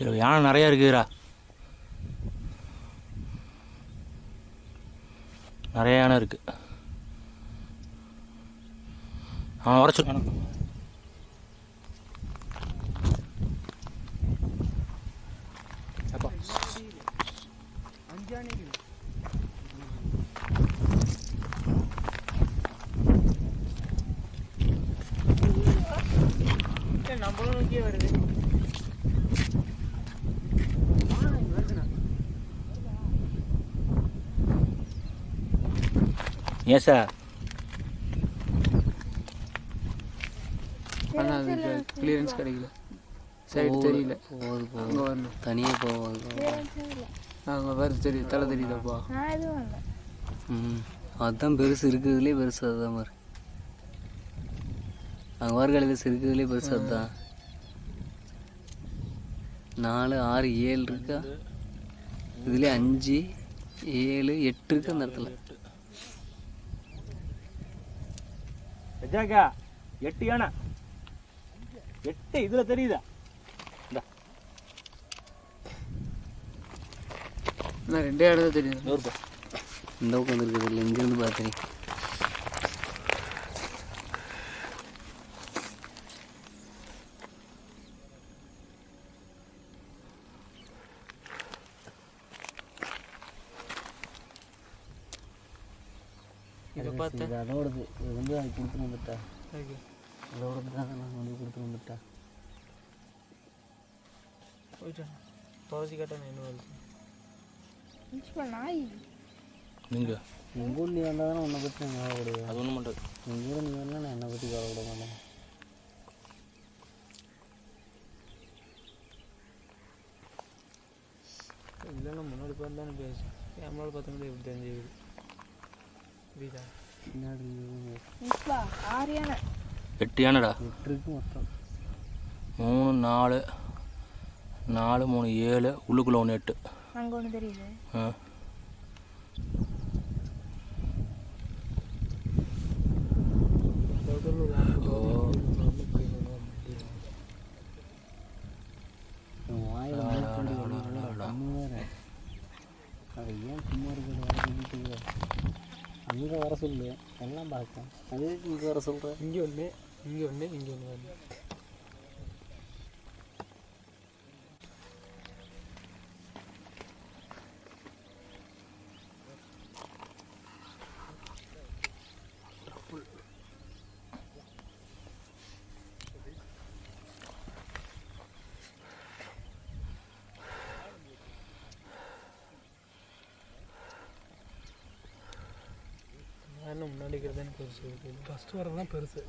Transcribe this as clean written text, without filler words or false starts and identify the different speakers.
Speaker 1: இதில் யானை நிறையா இருக்குதுடா, நிறைய யானை இருக்குது. அவன் வர சொல்லணும்.
Speaker 2: நம்மளும் நோக்கியே வருது.
Speaker 1: ஏன் சார்
Speaker 2: ஆனால் அதுக்கு கிளியரன்ஸ் கிடைக்கல, சைடு தெரியல. அங்கே வரணும்,
Speaker 1: தனியாக போவாங்க.
Speaker 2: அங்கே வருது தெரியுது, தலை தெரியுதாப்பா.
Speaker 1: அதுதான் பெருசு இருக்குதுலேயே பெருசு, அதுதான் மாதிரி அங்கே வார்காலில் இருக்குதுலேயே பெருசு அதுதான். 4 6 7 இருக்கா, இதுலேயே 5 7 8 இருக்கு அந்த இடத்துல.
Speaker 3: ஜாக்கா 8 யானை, 8 இதில் தெரியுதா?
Speaker 2: நான் 2 யானை தான் தெரியுது.
Speaker 1: இந்த உட்காந்து இருக்குது, இல்லை இங்கேருந்து பார்த்தேன்.
Speaker 2: இதை பார்த்தேன்,
Speaker 1: அதோடது இது வந்து அது கொடுத்துட்டு வந்துட்டா. அதோடது தான் நான் வந்து கொடுத்துட்டு வந்துட்டா.
Speaker 2: போயிட்டேன் துளசி கட்டணும். என்ன வருது
Speaker 1: நீங்கள் உங்கள் ஊர் நீ வந்தால் தானே உன்னை பற்றி நான் கவலைப்படுவேன். அது ஒன்றும் பண்ணுறது. உங்கள் ஊர் நீ வரலாம், நான் என்னை பற்றி கவலைப்பட மாட்டேன்.
Speaker 2: இல்லைன்னா முன்னாடி பார்த்து தானே பேசு. நம்மளால பார்த்த முடியும், எப்படி தெரிஞ்சுக்குது. புரியுதா?
Speaker 1: பின்னாடி
Speaker 3: 8 யானைடா.
Speaker 1: 8 இருக்கு மொத்தம். 3 4 4 3 7 உள்ளுக்குள்ளே 1 8.
Speaker 4: அங்கே ஒன்று தெரியுது.
Speaker 1: அது ஏன் சும்மா இருக்கிற அங்கே வர சொல்லு, எல்லாம் பார்ப்பேன். அதே இங்கே வர சொல்கிறேன்.
Speaker 2: இங்கே ஒன்று, இங்கே ஒன்று, இங்கே ஒன்று வருது. முன்னாடி இருக்கிறது பெருசு, ஃபஸ்ட்டு வரதான் பெருசு.